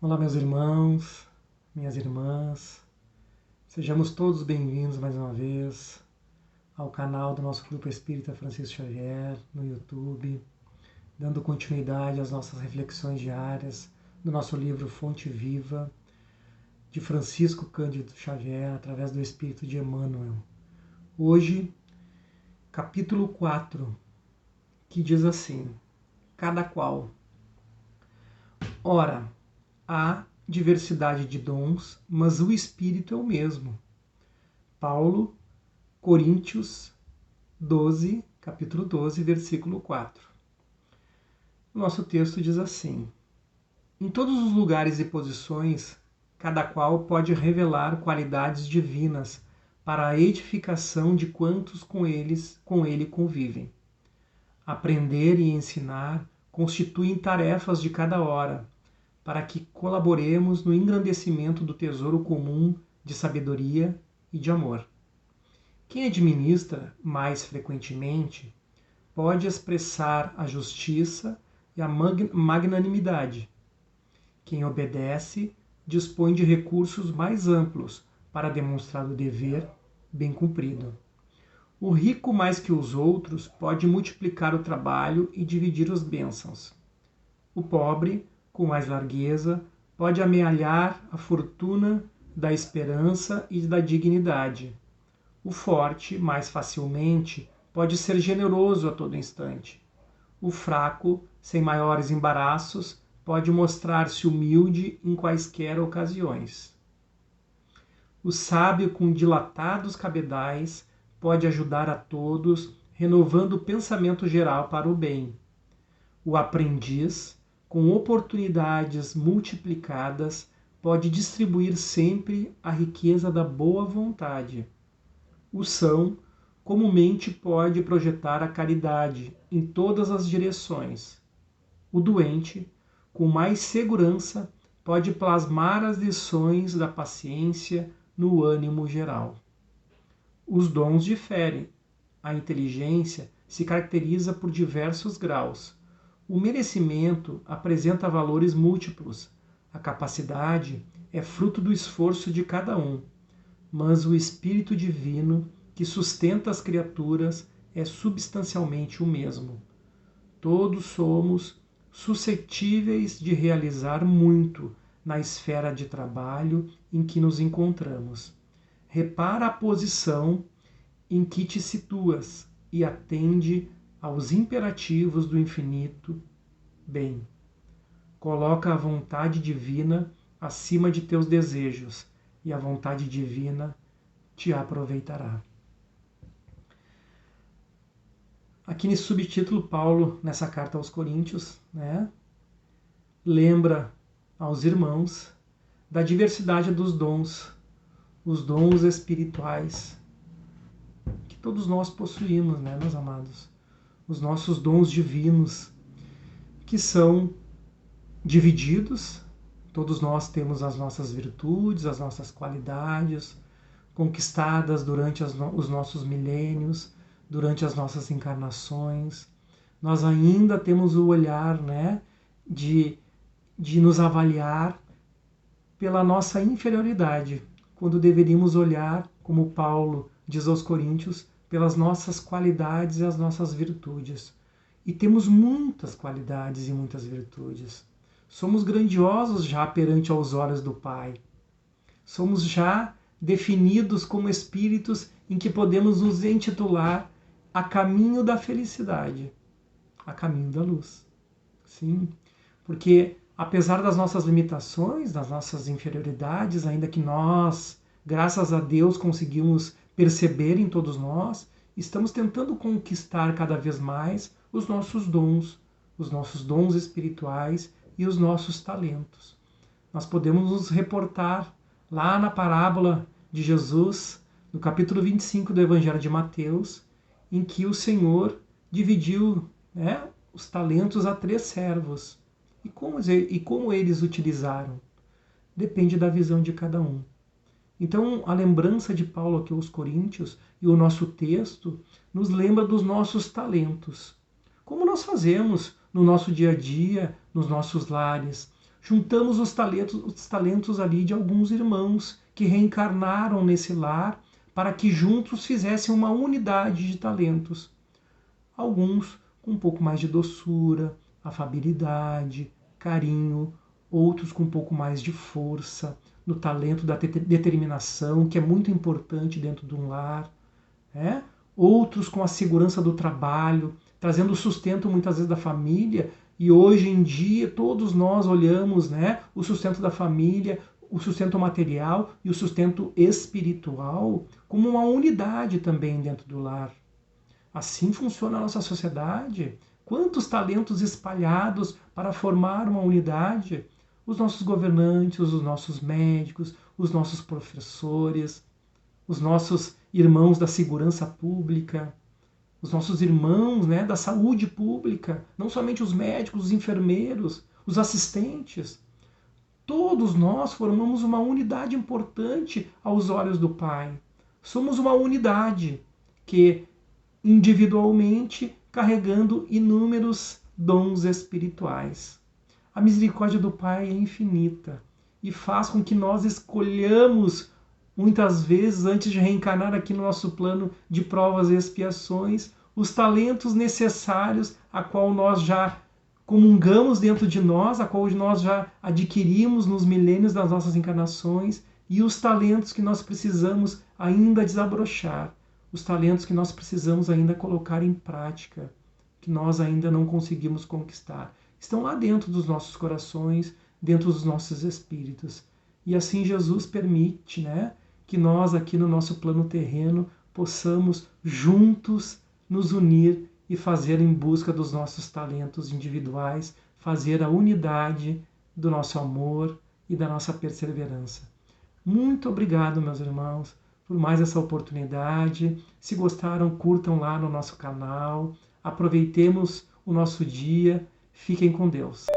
Olá, meus irmãos, minhas irmãs, sejamos todos bem-vindos mais uma vez ao canal do nosso Grupo Espírita Francisco Xavier no YouTube, dando continuidade às nossas reflexões diárias do nosso livro Fonte Viva, de Francisco Cândido Xavier, através do Espírito de Emmanuel. Hoje, capítulo 4, que diz assim: cada qual. Ora, há diversidade de dons, mas o Espírito é o mesmo. Paulo, Coríntios 12, capítulo 12, versículo 4. O nosso texto diz assim: em todos os lugares e posições, cada qual pode revelar qualidades divinas para a edificação de quantos com ele convivem. Aprender e ensinar constituem tarefas de cada hora, para que colaboremos no engrandecimento do tesouro comum de sabedoria e de amor. Quem administra mais frequentemente pode expressar a justiça e a magnanimidade. Quem obedece dispõe de recursos mais amplos para demonstrar o dever bem cumprido. O rico, mais que os outros, pode multiplicar o trabalho e dividir as bênçãos. O pobre, com mais largueza, pode amealhar a fortuna da esperança e da dignidade. O forte, mais facilmente, pode ser generoso a todo instante. O fraco, sem maiores embaraços, pode mostrar-se humilde em quaisquer ocasiões. O sábio, com dilatados cabedais, pode ajudar a todos, renovando o pensamento geral para o bem. O aprendiz, com oportunidades multiplicadas, pode distribuir sempre a riqueza da boa vontade. O são, comumente, pode projetar a caridade em todas as direções. O doente, com mais segurança, pode plasmar as lições da paciência no ânimo geral. Os dons diferem. A inteligência se caracteriza por diversos graus. O merecimento apresenta valores múltiplos. A capacidade é fruto do esforço de cada um. Mas o Espírito Divino, que sustenta as criaturas, é substancialmente o mesmo. Todos somos suscetíveis de realizar muito na esfera de trabalho em que nos encontramos. Repara a posição em que te situas e atende aos imperativos do infinito bem. Coloca a vontade divina acima de teus desejos e a vontade divina te aproveitará. Aqui nesse subtítulo, Paulo, nessa carta aos Coríntios, lembra aos irmãos da diversidade dos dons, os dons espirituais que todos nós possuímos, meus amados? Os nossos dons divinos, que são divididos. Todos nós temos as nossas virtudes, as nossas qualidades, conquistadas durante os nossos milênios, durante as nossas encarnações. Nós ainda temos o olhar de nos avaliar pela nossa inferioridade, quando deveríamos olhar, como Paulo diz aos Coríntios, pelas nossas qualidades e as nossas virtudes. E temos muitas qualidades e muitas virtudes. Somos grandiosos já perante aos olhos do Pai. Somos já definidos como espíritos em que podemos nos intitular a caminho da felicidade, a caminho da luz. Sim, porque apesar das nossas limitações, das nossas inferioridades, ainda que nós, graças a Deus, conseguimos perceber em todos nós, estamos tentando conquistar cada vez mais os nossos dons espirituais e os nossos talentos. Nós podemos nos reportar lá na parábola de Jesus, no capítulo 25 do Evangelho de Mateus, em que o Senhor dividiu os talentos a 3 servos. E como eles utilizaram? Depende da visão de cada um. Então, a lembrança de Paulo aqui aos Coríntios e o nosso texto nos lembra dos nossos talentos. Como nós fazemos no nosso dia a dia, nos nossos lares, Juntamos os talentos ali de alguns irmãos que reencarnaram nesse lar para que juntos fizessem uma unidade de talentos. Alguns com um pouco mais de doçura, afabilidade, carinho, outros com um pouco mais de força, no talento da determinação, que é muito importante dentro de um lar, né? Outros com a segurança do trabalho, trazendo o sustento muitas vezes da família, e hoje em dia todos nós olhamos, né, o sustento da família, o sustento material e o sustento espiritual como uma unidade também dentro do lar. Assim funciona a nossa sociedade. Quantos talentos espalhados para formar uma unidade? Os nossos governantes, os nossos médicos, os nossos professores, os nossos irmãos da segurança pública, os nossos irmãos, né, da saúde pública, não somente os médicos, os enfermeiros, os assistentes. Todos nós formamos uma unidade importante aos olhos do Pai. Somos uma unidade que, individualmente, carregando inúmeros dons espirituais. A misericórdia do Pai é infinita e faz com que nós escolhamos, muitas vezes, antes de reencarnar aqui no nosso plano de provas e expiações, os talentos necessários a qual nós já comungamos dentro de nós, a qual nós já adquirimos nos milênios das nossas encarnações, e os talentos que nós precisamos ainda desabrochar, os talentos que nós precisamos ainda colocar em prática, que nós ainda não conseguimos conquistar. Estão lá dentro dos nossos corações, dentro dos nossos espíritos. E assim Jesus permite, né, que nós aqui no nosso plano terreno possamos juntos nos unir e fazer em busca dos nossos talentos individuais, fazer a unidade do nosso amor e da nossa perseverança. Muito obrigado, meus irmãos, por mais essa oportunidade. Se gostaram, curtam lá no nosso canal. Aproveitemos o nosso dia. Fiquem com Deus.